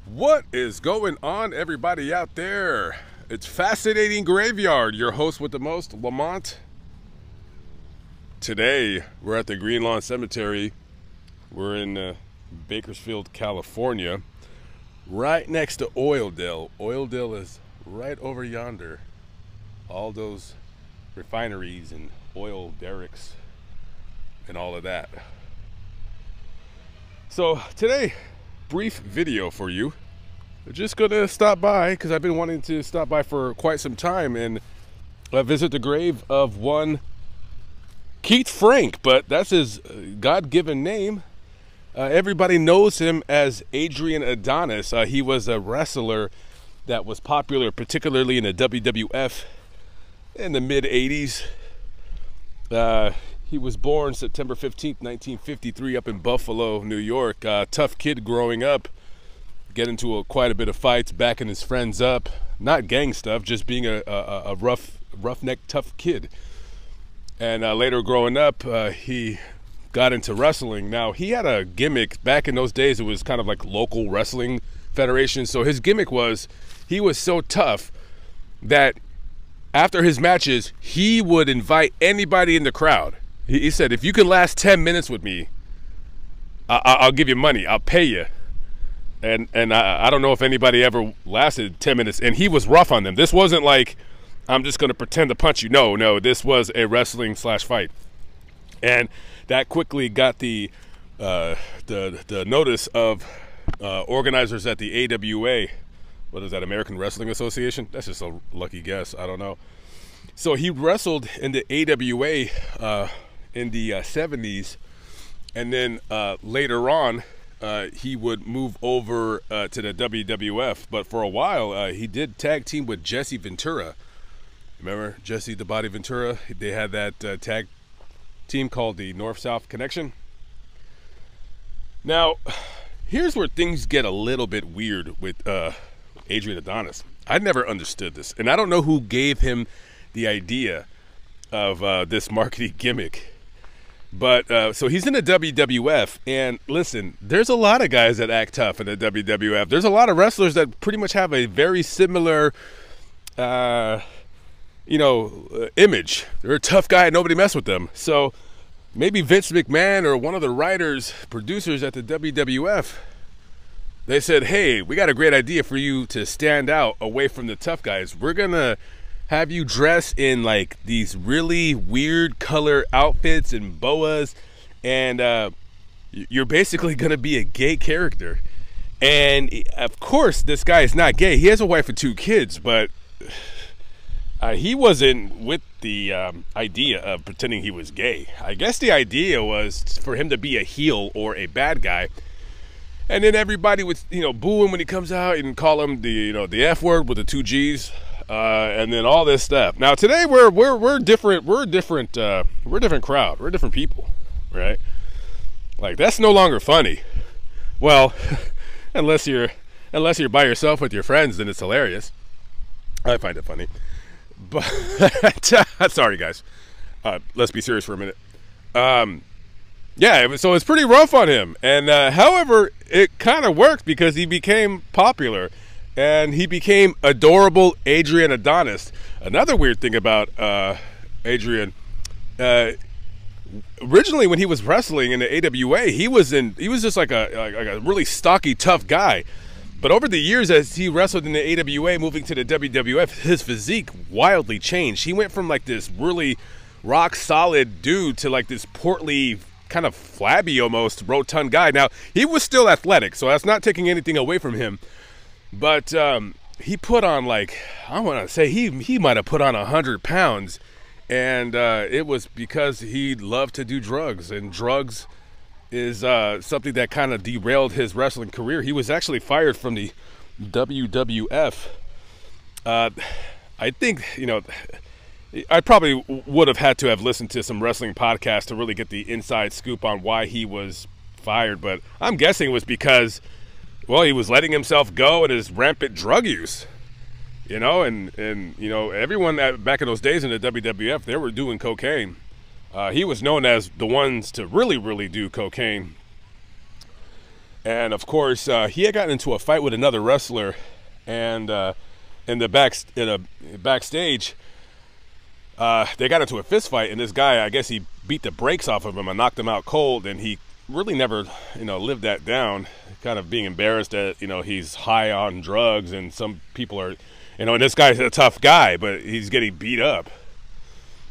What is going on, everybody out there? It's Fascinating Graveyard, your host with the most, Lamont. Today, we're at the Green Lawn Cemetery. We're in Bakersfield, California, right next to Oildale. Oildale is right over yonder. All those refineries and oil derricks and all of that. So today, brief video for you. I'm just gonna stop by because I've been wanting to stop by for quite some time and visit the grave of one Keith Frank, but that's his God-given name. Everybody knows him as Adrian Adonis. He was a wrestler that was popular, particularly in the WWF in the mid-'80s. He was born September 15th, 1953 up in Buffalo, New York. Tough kid growing up, get into quite a bit of fights, backing his friends up. Not gang stuff, just being a roughneck, tough kid. And later growing up, he got into wrestling. Now, he had a gimmick. Back in those days, it was kind of like local wrestling federation. So his gimmick was, he was so tough that after his matches, he would invite anybody in the crowd. He said, if you can last 10 minutes with me, I'll give you money. I'll pay you. And I don't know if anybody ever lasted 10 minutes. And he was rough on them. This wasn't like, I'm just going to pretend to punch you. No, this was a wrestling / fight. And that quickly got the notice of organizers at the AWA. What is that, American Wrestling Association? That's just a lucky guess. I don't know. So he wrestled in the AWA in the 70s. And then later on, he would move over to the WWF. But for a while, he did tag team with Jesse Ventura. Remember Jesse the Body Ventura? They had that tag team called the North-South Connection. Now, here's where things get a little bit weird with Adrian Adonis. I never understood this, and I don't know who gave him the idea of this marketing gimmick. But so he's in the WWF, and listen, there's a lot of guys that act tough in the WWF. There's a lot of wrestlers that pretty much have a very similar image. They're a tough guy and nobody mess with them. So maybe Vince McMahon or one of the writers, producers at the WWF, they said, hey, we got a great idea for you to stand out away from the tough guys. We're going to have you dress in like these really weird color outfits and boas. And you're basically going to be a gay character. And of course, this guy is not gay. He has a wife and 2 kids, but he wasn't with the idea of pretending he was gay. I guess the idea was for him to be a heel or a bad guy. And then everybody would, boo him when he comes out and call him the F word with the 2 G's, and then all this stuff. Now today we're different. We're a different crowd. We're different people, right? Like that's no longer funny. Well, unless you're by yourself with your friends, then it's hilarious. I find it funny. But sorry guys, let's be serious for a minute. So it's pretty rough on him, and however it kind of worked because he became popular and he became adorable Adrian Adonis. Another weird thing about Adrian, originally when he was wrestling in the AWA, he was just like a really stocky tough guy. But over the years, as he wrestled in the AWA, moving to the WWF, his physique wildly changed. He went from like this really rock-solid dude to like this portly, kind of flabby almost, rotund guy. Now, he was still athletic, so that's not taking anything away from him. But he put on like, I want to say he might have put on 100 pounds. And it was because he loved to do drugs, and drugs is something that kind of derailed his wrestling career. He was actually fired from the WWF. I think, I probably would have had to have listened to some wrestling podcasts to really get the inside scoop on why he was fired. But I'm guessing it was because, well, he was letting himself go in his rampant drug use. And everyone back in those days in the WWF, they were doing cocaine. He was known as the ones to really, really do cocaine. And of course, he had gotten into a fight with another wrestler, and in the backstage, they got into a fist fight, and this guy, I guess he beat the brakes off of him and knocked him out cold, and he really never, lived that down, kind of being embarrassed that, he's high on drugs, and some people are, and this guy's a tough guy, but he's getting beat up.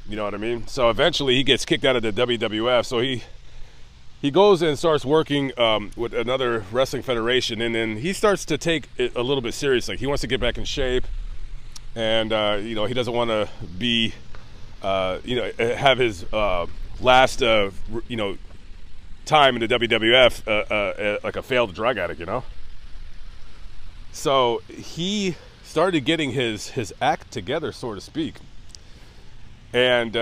You know what I mean? So eventually he gets kicked out of the WWF, so he goes and starts working with another wrestling federation, and then he starts to take it a little bit seriously. He wants to get back in shape, and he doesn't want to be, have his last, time in the WWF like a failed drug addict, So he started getting his act together, so to speak, and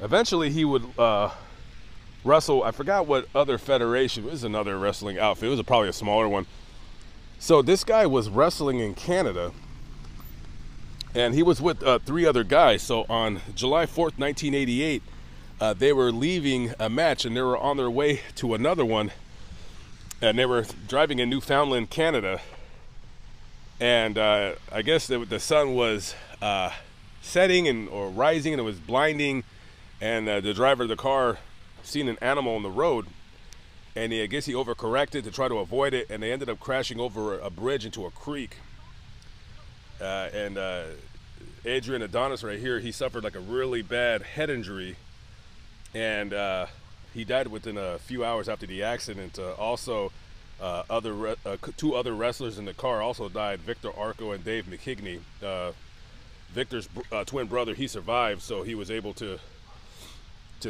eventually he would wrestle. I forgot what other federation. It was another wrestling outfit. It was probably a smaller one. So this guy was wrestling in Canada, and he was with 3 other guys. So on July 4th, 1988, they were leaving a match, and they were on their way to another one, and they were driving in Newfoundland, Canada. And I guess the sun was setting or rising, and it was blinding, and the driver of the car seen an animal on the road, and I guess he overcorrected to try to avoid it, and they ended up crashing over a bridge into a creek. And Adrian Adonis right here, he suffered like a really bad head injury, and he died within a few hours after the accident. Also, 2 other wrestlers in the car also died, Victor Arco and Dave McKigney. Victor's twin brother, he survived, so he was able to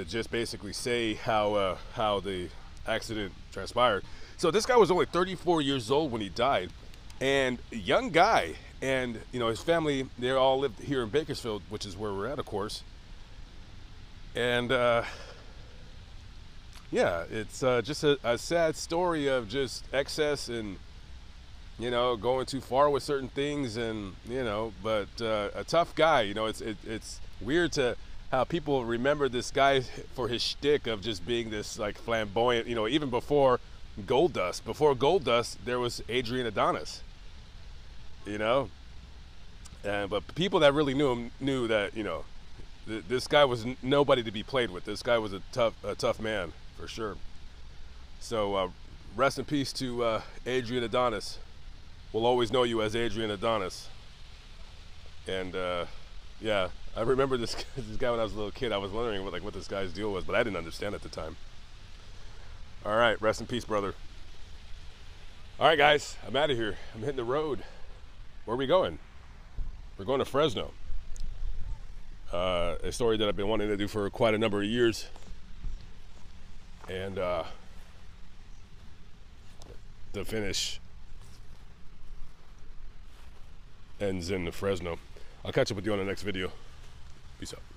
just basically say how the accident transpired. So this guy was only 34 years old when he died, and a young guy, and his family, they all lived here in Bakersfield, which is where we're at, of course. And yeah, it's just a sad story of just excess and going too far with certain things, and but a tough guy. It's weird to how people remember this guy for his shtick of just being this like flamboyant, even before Goldust. Before Goldust, there was Adrian Adonis, but people that really knew him knew that, this guy was nobody to be played with. This guy was a tough man, for sure. So rest in peace to Adrian Adonis. We'll always know you as Adrian Adonis. And yeah, I remember this guy when I was a little kid. I was wondering what this guy's deal was, but I didn't understand at the time. All right, rest in peace, brother. All right, guys, I'm out of here. I'm hitting the road. Where are we going? We're going to Fresno. A story that I've been wanting to do for quite a number of years. And the finish ends in Fresno. I'll catch up with you on the next video. Peace out.